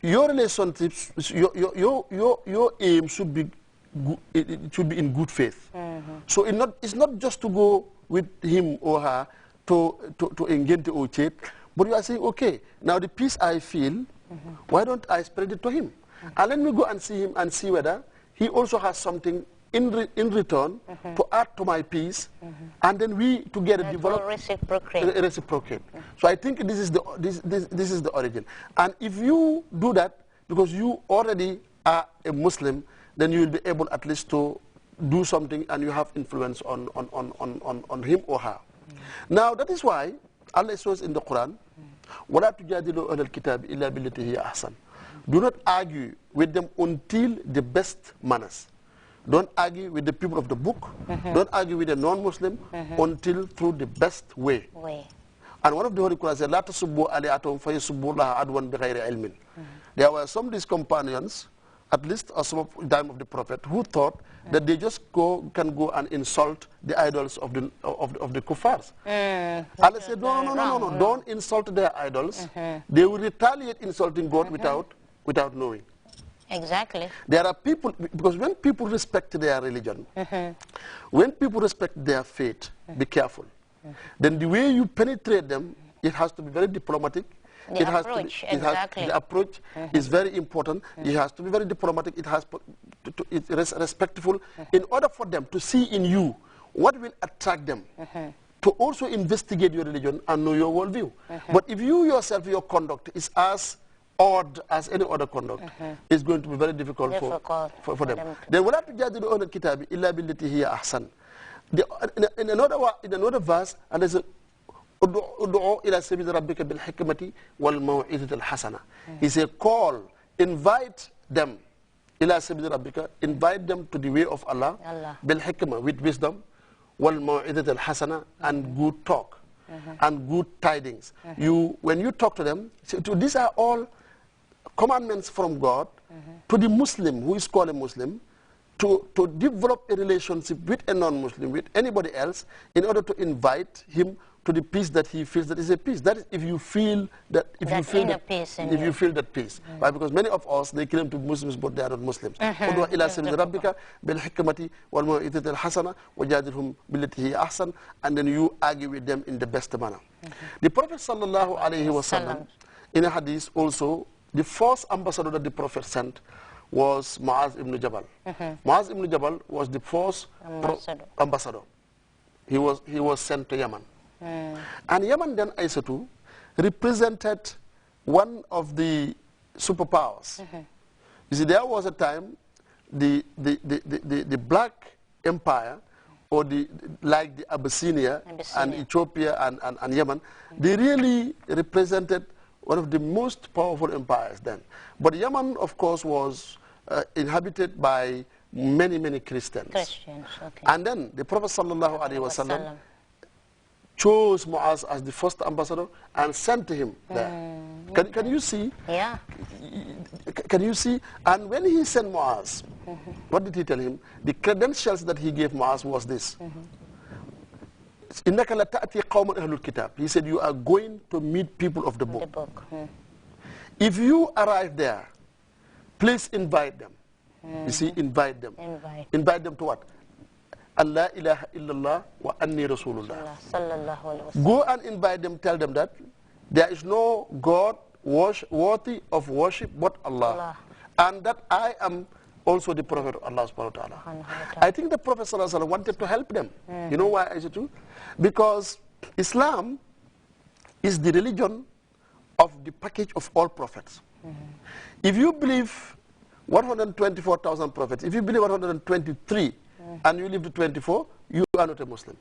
your relationships, your aim should be good, it should be in good faith. So it's not just to go with him or her to engage or chat, but you are saying, okay, now the peace I feel, why don't I spread it to him? And let me go and see him and see whether he also has something in return to add to my peace, and then we together develop reciprocate. So I think this is the origin. And if you do that, because you already are a Muslim, then you will be able at least to do something, and you have influence on him or her. Now that is why Allah says in the Quran, وَلَا تُجَادِلُوا أَهْلَ الْكِتَابِ إِلَّا بِالَّتِي هِيَ أَحْسَنُ. Do not argue with them until the best manners. Don't argue with the people of the book. Don't argue with a non-Muslim until through the best way. And one of the Holy Quran said, "La tasubbu aliyatahum fayasubbu Allah adwan bighayri ilmin." There were some of these companions, at least some of the time of the Prophet, who thought that they just can go and insult the idols of the kuffars. Allah said, no, don't insult their idols. They will retaliate insulting God without knowing. Exactly. There are people, because when people respect their religion, when people respect their faith, be careful. Then the way you penetrate them, it has to be very diplomatic. The approach is very important. It has to be very diplomatic. It has it's respectful, in order for them to see in you what will attract them to also investigate your religion and know your worldview. But if you yourself, your conduct is as odd as any other conduct, it's going to be very difficult for them. Then وَلَا تُجَادِلُوا أَهْلَ الْكِتَابِ إِلَّا بِالَّتِي هِيَ أَحْسَنُ. In another verse, and there's a ud'u ila sabili rabbika bil hikmati wal maw'izati al hasana. He said, call, invite them, ila sabili rabbika, invite them to the way of Allah, bil hikmah, with wisdom, wal maw'izati al hasana, and good talk, and good tidings. When you talk to them, these are all commandments from God to the Muslim who is called a Muslim, to develop a relationship with a non-Muslim, with anybody else, in order to invite him to the peace that he feels that is a peace. That is, if you feel that, peace. Right? Because many of us, they claim to be Muslims, but they are not Muslims. ادْعُ إِلَى سَبِيلِ رَبِّكَ بِالْحِكْمَةِ وَالْمَوْعِظَةِ الْحَسَنَةِ وَجَادِلْهُمْ بِالَّتِي هِيَ أَحْسَنُ, and then you argue with them in the best manner. The Prophet sallallahu alaihi wasallam, in a hadith also, the first ambassador that the Prophet sent was Mu'az ibn Jabal. Mu'az ibn Jabal was the first ambassador. He was sent to Yemen. And Yemen then, Aisatu, represented one of the superpowers. You see, there was a time the Black Empire, or like the Abyssinia and Ethiopia and Yemen, they really represented one of the most powerful empires then. But Yemen, of course, was inhabited by many Christians. And then the Prophet sallallahu alaihi wasallam chose Mu'az as the first ambassador and sent him there. Can you see? Yeah. Can you see? And when he sent Mu'az, what did he tell him? The credentials that he gave Mu'az was this. إِنَّكَ لَتَأْتِي قَوْمًا أَهْلُ الْكِتَابِ. He said, you are going to meet people of the book. If you arrive there, please invite them. You see, invite them. Invite them to what? Allah ilaha illallah wa anni rasulullah. Go and invite them, tell them that there is no God worthy of worship but Allah. And that I am also the Prophet of Allah subhanahu wa ta'ala. I think the Prophet sallallahu alaihi wasallam wanted to help them. You know why, is it true? Because Islam is the religion of the package of all prophets. If you believe 124,000 prophets, if you believe 123, and you live to 24, you are not a Muslim.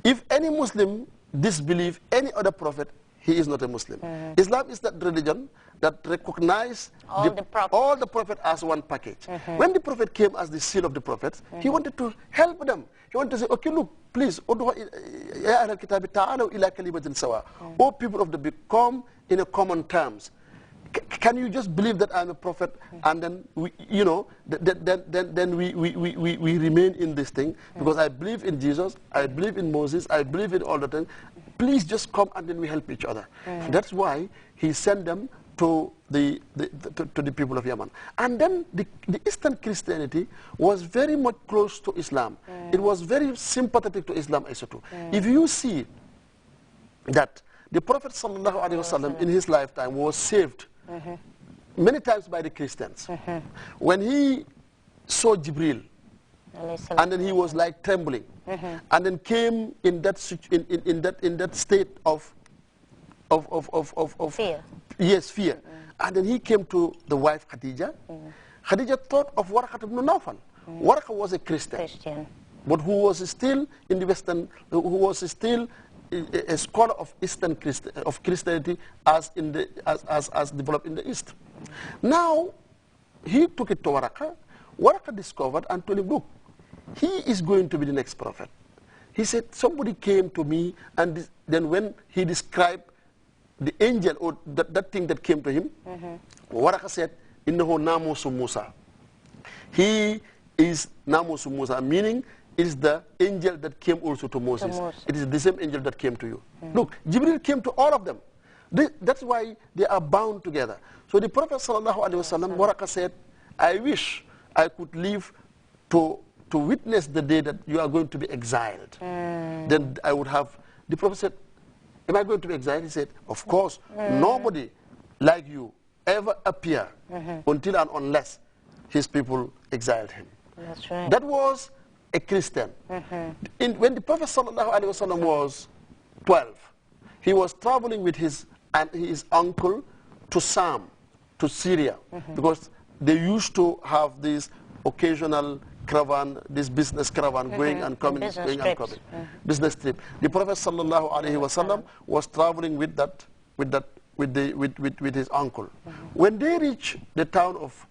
If any Muslim disbelieves any other prophet, he is not a Muslim. Islam is that religion that recognizes all the prophets as one package. When the prophet came as the seal of the prophets, he wanted to help them. He wanted to say, okay, look, please, O people of the book, come in a common terms. Can you just believe that I'm a prophet, and then we remain in this thing, because I believe in Jesus, I believe in Moses, I believe in all the things. Please just come, and then we help each other. That's why he sent them to the people of Yemen. And then the Eastern Christianity was very much close to Islam. It was very sympathetic to Islam also too. If you see that the Prophet ﷺ in his lifetime was saved many times by the Christians. When he saw Jibril, and then he was like trembling, and then came in that state of fear. Yes, fear. And then he came to the wife Khadija. Khadija thought of Warqa ibn Nawfal. Warqa was a Christian, but who was still in the Western, who was still a scholar of Eastern Christianity as developed in the East. Now he took it to Warqa. Warqa discovered and told him, look, he is going to be the next prophet. He said, somebody came to me, and then when he described the angel or that thing that came to him, Warqa said, Innahu namusu Musa. He is namusu Musa, meaning it is the angel that came also to Moses. It is the same angel that came to you. Look, Jibril came to all of them. That's why they are bound together. So the Prophet ﷺ, Warqa said, I wish I could live to witness the day that you are going to be exiled. Then I would have, the Prophet said, am I going to be exiled? He said, of course, nobody like you ever appear until and unless his people exiled him. That's right. That was a Christian. When the Prophet ﷺ was 12, he was traveling with his uncle to Sham, to Syria, because they used to have this occasional caravan, this business caravan, going and coming, business trip. The Prophet ﷺ was traveling with his uncle. When they reached the town of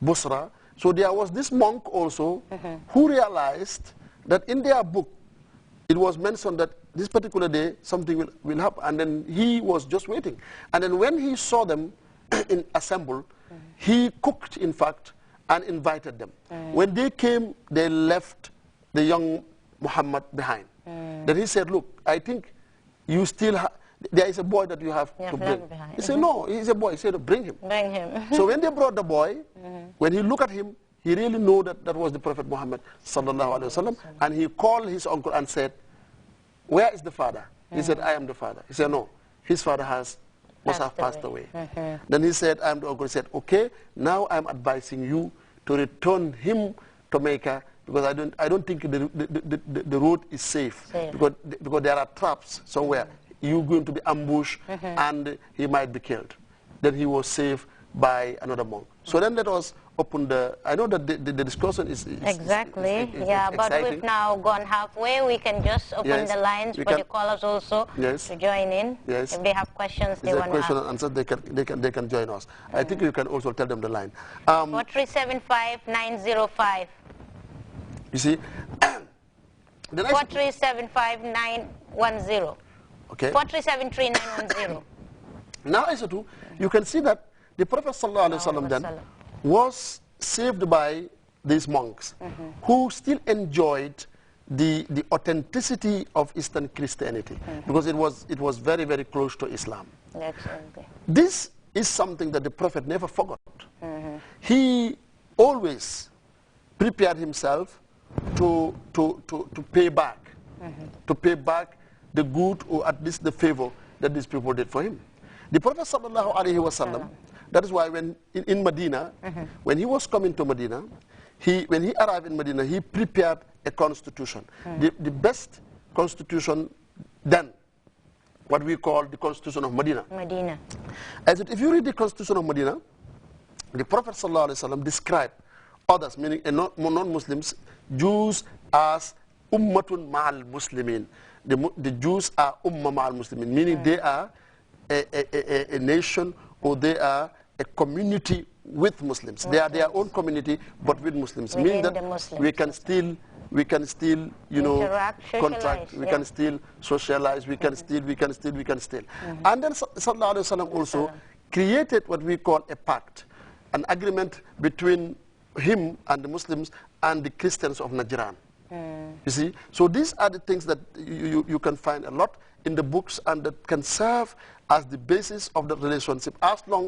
Busra, so there was this monk also who realized that in their book it was mentioned that this particular day something will happen, and then he was just waiting. And then when he saw them assembled, he cooked, in fact, and invited them. When they came, they left the young Muhammad behind. Then he said, look, I think you still have, there is a boy that you have to bring. He said, no, he's a boy. He said, bring him. Bring him. So when they brought the boy, when he looked at him, he really knew that that was the Prophet Muhammad sallallahu alaihi wasallam, and he called his uncle and said, where is the father? He said, I am the father. He said, no, his father must have passed away. Then he said, I am the uncle. He said, okay, now I am advising you to return him to Mecca, because I don't think the road is safe. Because there are traps somewhere. You're going to be ambushed and he might be killed. Then he was saved by another monk. So then let us open I know that the discussion is exactly. is yeah, exciting. but we've now gone halfway. We can just open the lines for the callers also to join in. If they have questions they want to ask. Question and answer, they can join us. I think you can also tell them the line. 4375-905. You see? 4375-910. Okay. 4373-910. Now, also, you can see that the Prophet ﷺ then was saved by these monks who still enjoyed the authenticity of Eastern Christianity, because it was very, very close to Islam. Absolutely. This is something that the Prophet never forgot. He always prepared himself to pay back, the good, or at least the favor that these people did for him. The Prophet sallallahu alaihi wasallam, that is why when in Medina, when he was coming to Medina, when he arrived in Medina, he prepared a constitution, the best constitution then, what we call the Constitution of Medina. As if you read the Constitution of Medina, the Prophet sallallahu alaihi wasallam described others, meaning non-Muslims, Jews, as ummatun ma'al muslimin. The Jews are ummah ma'al muslimin, meaning they are a nation, or they are a community with Muslims. They are their own community, but with Muslims, meaning that we can still, you know, contract, we can still socialize, we can still. And then Sallallahu Alaihi Wasallam also created what we call a pact, an agreement between him and the Muslims and the Christians of Najran. You see, so these are the things that you can find a lot in the books and that can serve as the basis of the relationship as long